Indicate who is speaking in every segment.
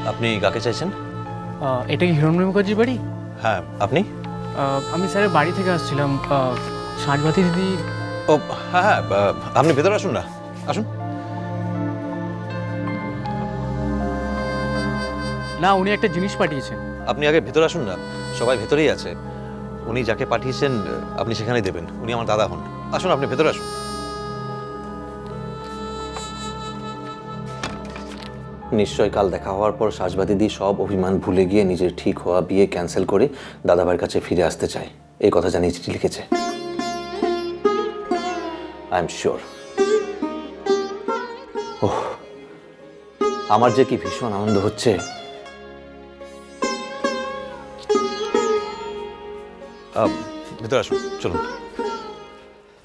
Speaker 1: আপনি কাকে চাইছেন?
Speaker 2: এটা কি হিরণ্ময় মুখার্জির বাড়ি?
Speaker 1: হ্যাঁ, আপনি?
Speaker 2: আমি স্যারের বাড়ি থেকে আসছিলাম। সাজবাতি দিদি।
Speaker 1: ও হ্যাঁ হ্যাঁ, আপনি ভেতরে আসুন না, আসুন।
Speaker 2: না, উনি একটা জিনিস পাঠিয়েছেন।
Speaker 1: আপনি আগে ভেতরে আসুন না, সবাই ভেতরেই আছে। উনি যাকে পাঠিয়েছেন আপনি সেখানেই দেবেন, উনি আমার দাদা হন। আসুন, আপনি ভেতরে আসুন। নিশ্চয় কাল দেখা হওয়ার পর সাজবাতি দি সব অভিমান ভুলে গিয়ে নিজের ঠিক হওয়া বিয়ে ক্যান্সেল করে দাদাভাইয়ের কাছে ফিরে আসতে চায়, এই কথা জানিয়ে চিঠি লিখেছে। I am sure. ওহ, আমার যে কি ভীষণ আনন্দ হচ্ছে। ভেতরে আসুন, চলুন।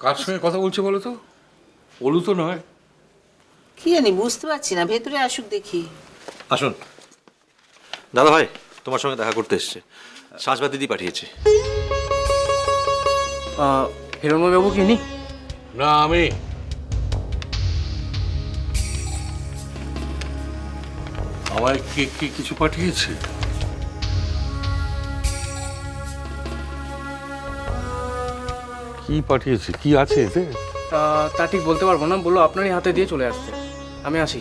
Speaker 3: কার সঙ্গে কথা বলছে বলো তো? বলু তো নয়।
Speaker 4: কি জানি, বুঝতে পারছি না। ভেতরে আসুক দেখি।
Speaker 1: আসুন। দাদা ভাই তোমার সঙ্গে দেখা করতে এসছে, সাজবাতি দি পাঠিয়েছে।
Speaker 2: হিরণ্ময় বাবু কি নি?
Speaker 3: না, আমি আমায় কে কিছু পাঠিয়েছে? কি পাঠিয়েছে, কি আছে এতে?
Speaker 2: তা ঠিক বলতে পারবো না, বললো আপনারই হাতে দিয়ে চলে আসতে। আমি আসি।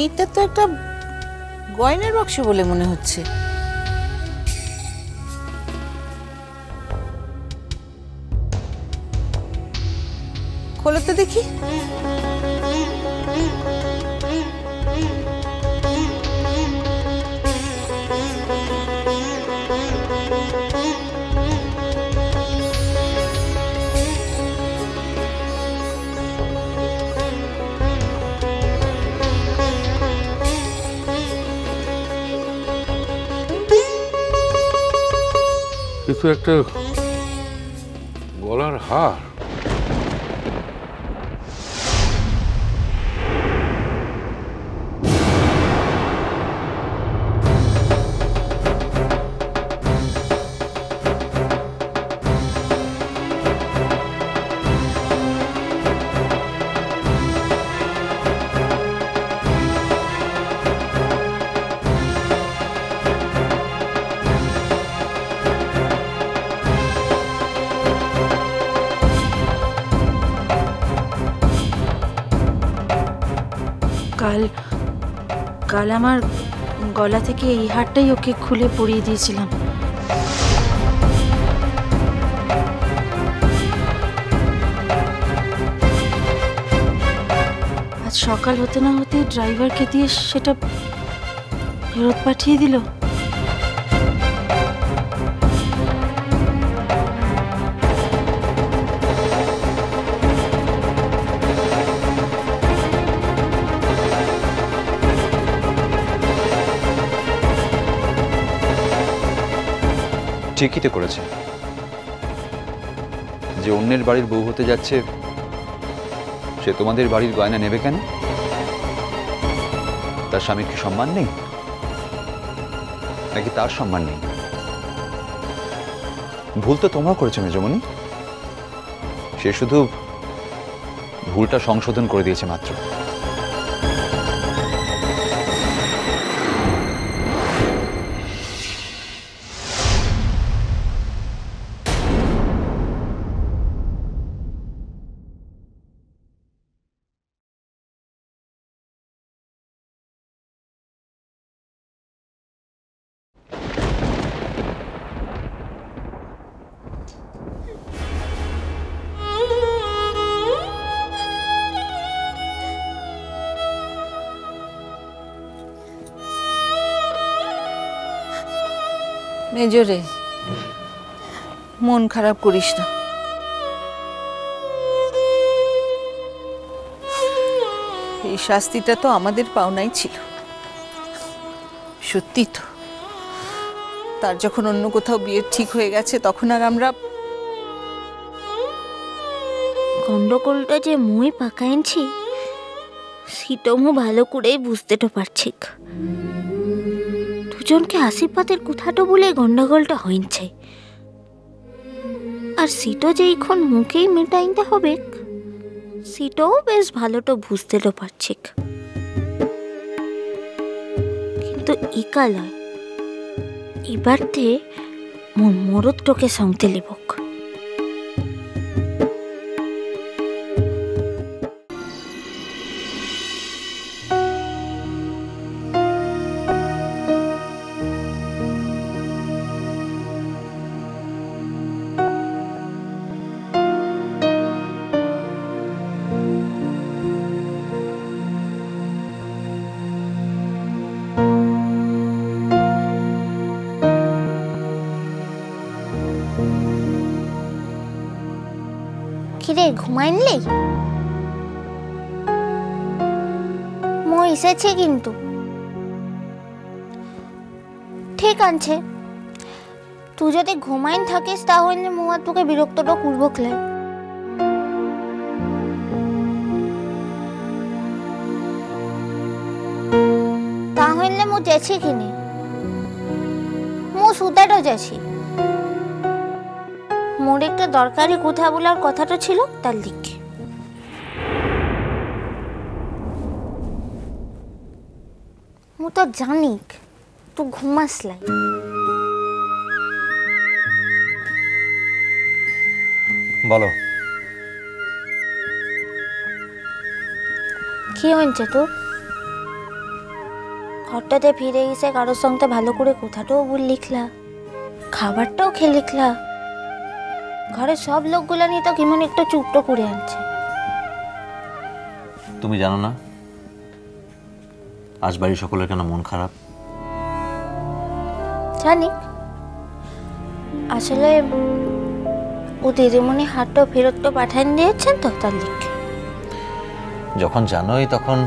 Speaker 4: এইটা তো একটা গয়নার বাক্স বলে মনে হচ্ছে। খোলো তো দেখি।
Speaker 3: কিন্তু একটা গলার হার।
Speaker 5: কাল আমার গলা থেকে এই হারটাই ওকে খুলে পরিয়ে দিয়েছিলাম। আজ সকাল হতে না হতে ড্রাইভারকে দিয়ে সেটা ফেরত পাঠিয়ে দিল।
Speaker 6: ঠিকই তো করেছে, যে অন্যের বাড়ির বউ হতে যাচ্ছে সে তোমাদের বাড়ির গয়না নেবে কেন? তার স্বামীর কি সম্মান নেই, নাকি তার সম্মান নেই? ভুল তো তোমরা করেছো মেজমণি, সে শুধু ভুলটা সংশোধন করে দিয়েছে মাত্র।
Speaker 4: মেজরে, মন খারাপ করিস না। এই শাস্তিটা তো আমাদের পাওনাই ছিল। সত্যি তো, তার যখন অন্য কোথাও বিয়ে ঠিক হয়ে গেছে তখন আর আমরা
Speaker 5: গন্ডগোলটা যে মুই পাকাইছি সেটাও মু ভালো করেই বুঝতে তো পারছি। দুজনকে আশীর্বাদের কথাটা বলে গন্ডগোলটা হইছে, আর সেটা যে এখন মুখেই মেটাইতে হবে সেটাও বেশ ভালো তো বুঝতে তো পারছি। কিন্তু ইকা লয়, এবারতে মোর মরদটাকে সঙ্গতে লিবক।
Speaker 7: কিরে ঘুমাইনলি? মই এসেছে কিন্তু। ঠিক আছে, তুই যদি ঘুমাইন থাকিস তাহলে মু আর তোকে বিরক্তটা করবো ক্লে। তাহলে মু যাচ্ছি কিনে, মু সুতাটা যাচ্ছি। মোর একটা দরকারি কথা বলার কথাটা ছিল, তার লিখে। মু তো জানি তুই ঘুমাসলাই।
Speaker 1: বলো।
Speaker 7: কি হয়েছে তোর? ঘরটাতে ফিরে এসে কারোর সঙ্গে ভালো করে কথাটাও বল লিখলা, খাবারটাও খেয়ে লিখলা। ঘরের সব লোকগুলা নিয়ে তো কেমন একটা চুপটো করে আনছে।
Speaker 1: তুমি জানো না আজ বাড়ির সকলের কেন মন খারাপ?
Speaker 7: জানি, আসলে ও দিদিমণি হাটটা ফেরত তো পাঠান দিয়েছেন তো, তার লিখে।
Speaker 1: যখন জানোই তখন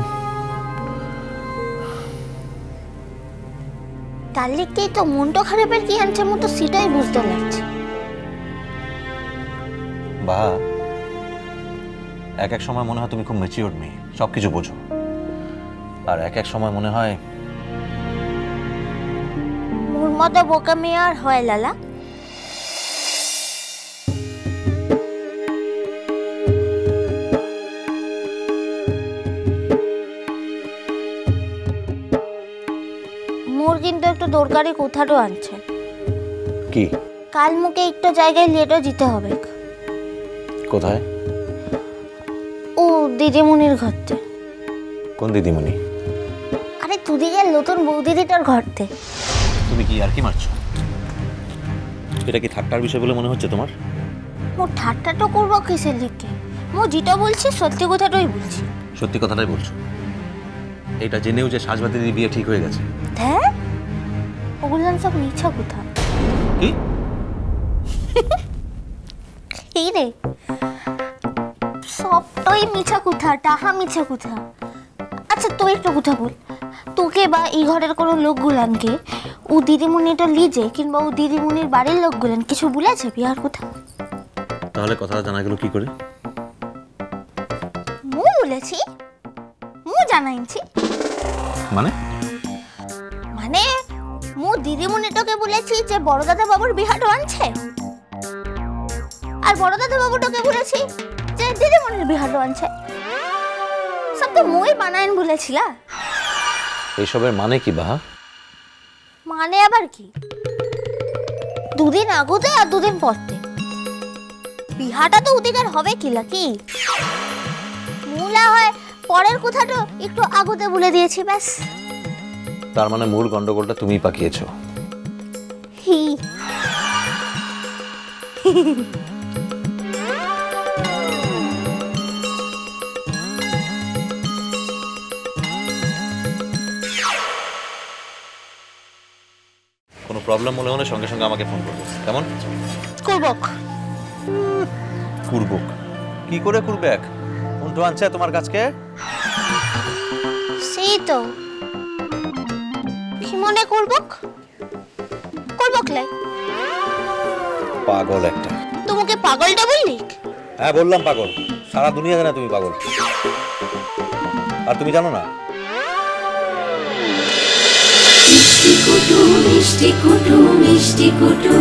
Speaker 7: তার লিখেই তো মনটা খারাপের কি আনছে, মো তো সেটাই বুঝতে লাগছে।
Speaker 1: বা এক এক সময় মনে হয় তুমি খুব ম্যাচিওর মেয়ে, সবকিছু বোঝো, আর এক এক সময় মনে হয়
Speaker 7: মোর মতো বোকা মেয়ে আর হয় লালা? মোর কিন্তু একটু দরকারি কথাটাও আনছে।
Speaker 1: কি?
Speaker 7: কাল মুখে একটু জায়গায় লেটও যেতে হবে।
Speaker 1: কোথায়?
Speaker 7: ও দিদিমণির ঘরতে।
Speaker 1: কোন দিদিমণি?
Speaker 7: আরে তুদিকে নতুন বৌদিদিটার ঘরতে।
Speaker 1: তুমি কি আর কি মারছো? এটা কি ঠাট্টার বিষয় বলে মনে হচ্ছে তোমার?
Speaker 7: মো ঠাট্টাটা করবো কিসের লিখে? মো যেটা বলছি সত্যি কথাটাই বলছি।
Speaker 1: সত্যি কথাটাই বলছো? এটা জেনেও যে সাজবাতি দিদি বিয়ে ঠিক হয়ে গেছে?
Speaker 7: হ্যাঁ, ওগুলান সব মিছা কথা।
Speaker 1: কি?
Speaker 7: এই রে, সবটাই মিছা কথা, টাহা মিছা কথা। আচ্ছা তুই একটু কথা বল, তোকে বা এই ঘরের কোনো লোকগুলানকে ও দিদিমণিটা লিজে কিংবা ও দিদিমণির বাড়ির লোকগুলান কিছু বলেছে বিয়ার কথা?
Speaker 1: তাহলে কথাটা জানা গেল কি করে?
Speaker 7: মু বলেছি, মু জানাইছি।
Speaker 1: মানে?
Speaker 7: মানে মু দিদিমণিটাকে বলেছি যে বড়দাদা বাবুর বিহাটা আনছে, আর বড়দাদা বাবুটাকে বলেছি যে দিদিমণির বিহাটা আনছে। সব তো মুই বানাইন বলেছিলা।
Speaker 1: এইসবের মানে কি বাহা?
Speaker 7: মানে আবার কি? দুদিন আগতে আর দুদিন পরতে বিহাটা তো ওদিকের হবে কিলা কি? মুলা হয় পরের কথাটা একটু আগতে বলে দিয়েছি ব্যাস।
Speaker 1: তার মানে মূল গন্ডগোলটা তুমিই পাকিয়েছো।
Speaker 7: হি
Speaker 1: কোনো প্রবলেম মনে হলে সঙ্গে সঙ্গে আমাকে ফোন করবে, কেমন?
Speaker 7: করবক।
Speaker 1: করবক? কি করে করবে? এক ফোন তো আনছে তোমার কাছকে।
Speaker 7: সেই তো কি মনে করবক লাই
Speaker 1: পাগল একটা।
Speaker 7: তোমাকে পাগলটা বললি?
Speaker 1: হ্যাঁ বললাম পাগল, সারা দুনিয়া জানে তুমি পাগল। আর তুমি জানো না?
Speaker 8: মিষ্টি কুটু মিষ্টি কুটু মিষ্টি কুটু